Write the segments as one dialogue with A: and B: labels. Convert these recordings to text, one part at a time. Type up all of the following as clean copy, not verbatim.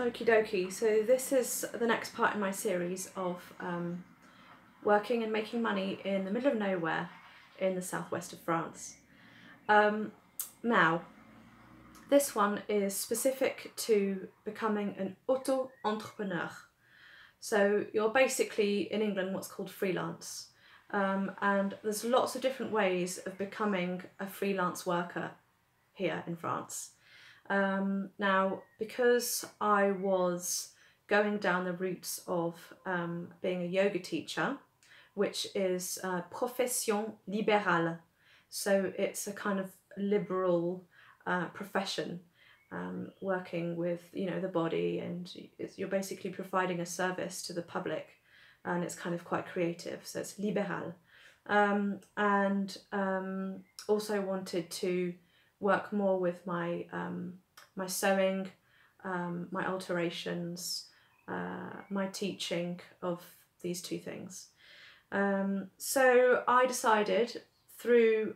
A: Okie dokie, so this is the next part in my series of working and making money in the middle of nowhere in the southwest of France. Now, this one is specific to becoming an auto-entrepreneur. So you're basically, in England, what's called freelance. And there's lots of different ways of becoming a freelance worker here in France. Now, because I was going down the routes of being a yoga teacher, which is profession libérale, so it's a kind of liberal profession, working with, you know, the body, and you're basically providing a service to the public, and it's kind of quite creative, so it's libéral. And also wanted to work more with my my sewing, my alterations, my teaching of these two things. So I decided, through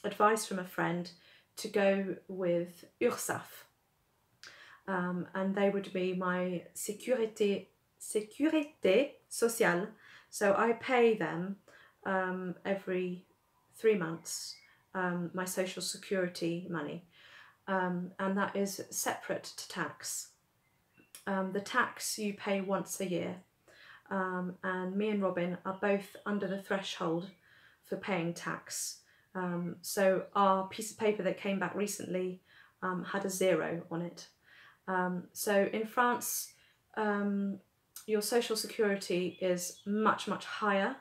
A: advice from a friend, to go with Ursaff, and they would be my sécurité sociale. So I pay them every 3 months my social security money, and that is separate to tax. The tax you pay once a year, and me and Robin are both under the threshold for paying tax. So our piece of paper that came back recently had a 0 on it. So in France, your social security is much higher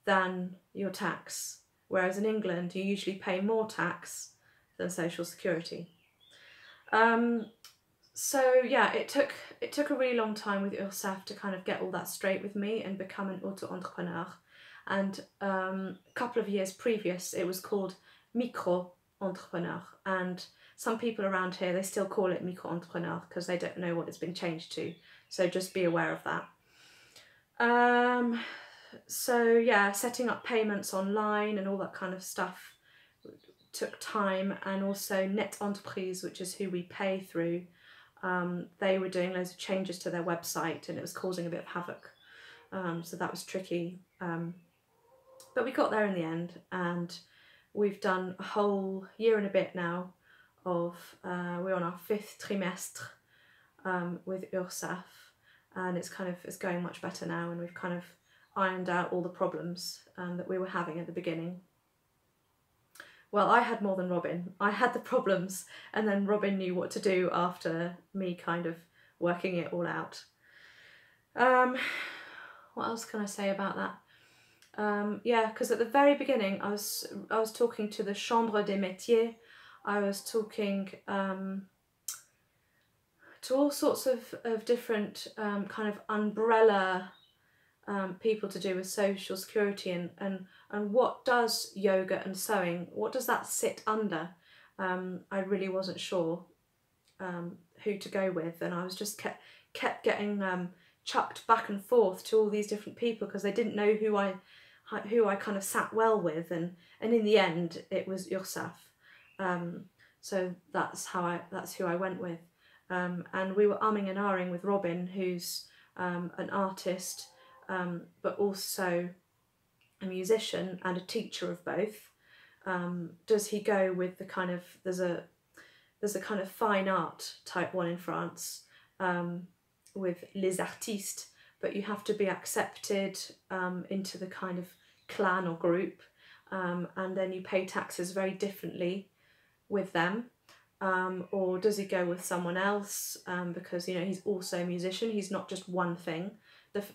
A: than your tax, whereas in England you usually pay more tax than social security. So yeah, it took a really long time with Ursaff to kind of get all that straight with me and become an auto-entrepreneur. And a couple of years previous, it was called micro-entrepreneur. And some people around here, they still call it micro-entrepreneur because they don't know what it's been changed to. So just be aware of that. So yeah, setting up payments online and all that kind of stuff took time, and also Net Entreprise, which is who we pay through, they were doing loads of changes to their website and it was causing a bit of havoc. So that was tricky. But we got there in the end, and we've done a whole year and a bit now of, we're on our 5th trimestre with Ursaff, and it's going much better now, and we've kind of ironed out all the problems that we were having at the beginning. Well, I had more than Robin. I had the problems, and then Robin knew what to do after me kind of working it all out. What else can I say about that? Yeah, because at the very beginning I was talking to the Chambre des Métiers. I was talking to all sorts of different kind of umbrella people to do with social security, and what does yoga and sewing, what does that sit under? I really wasn't sure who to go with, and I was just kept getting chucked back and forth to all these different people because they didn't know who I kind of sat well with, and in the end it was Ursaff. So that's who I went with, and we were umming and ahhing with Robin, who's an artist, but also a musician and a teacher of both. Does he go with the kind of, there's a kind of fine art type one in France, with les artistes, but you have to be accepted into the kind of clan or group, and then you pay taxes very differently with them. Or does he go with someone else, because, you know, he's also a musician, he's not just one thing.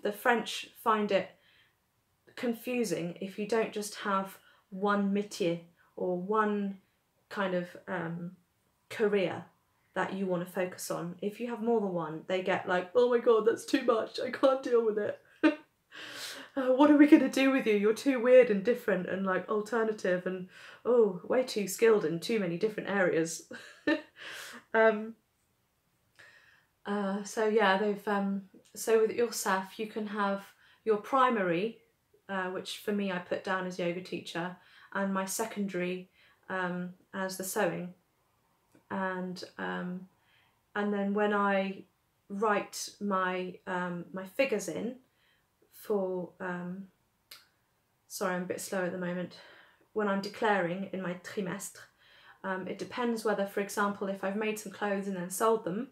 A: The French find it confusing if you don't just have one métier or one kind of career that you want to focus on. If you have more than one, they get like, oh my god, that's too much, I can't deal with it. What are we going to do with you? You're too weird and different and like alternative, and oh, way too skilled in too many different areas. So yeah, they've so with Ursaff you can have your primary, which for me I put down as yoga teacher, and my secondary as the sewing, and then when I write my my figures in for, sorry, I'm a bit slow at the moment, when I'm declaring in my trimestre. It depends whether, for example, if I've made some clothes and then sold them,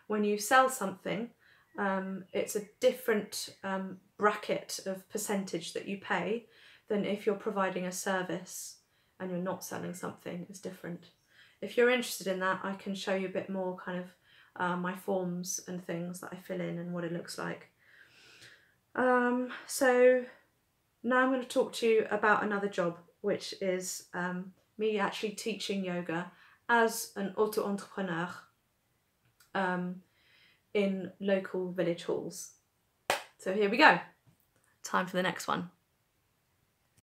A: when you sell something, it's a different bracket of percentage that you pay than if you're providing a service and you're not selling something. It's different. If you're interested in that, I can show you a bit more kind of my forms and things that I fill in and what it looks like. So now I'm going to talk to you about another job, which is me actually teaching yoga as an auto-entrepreneur in local village halls. So here we go. Time for the next one.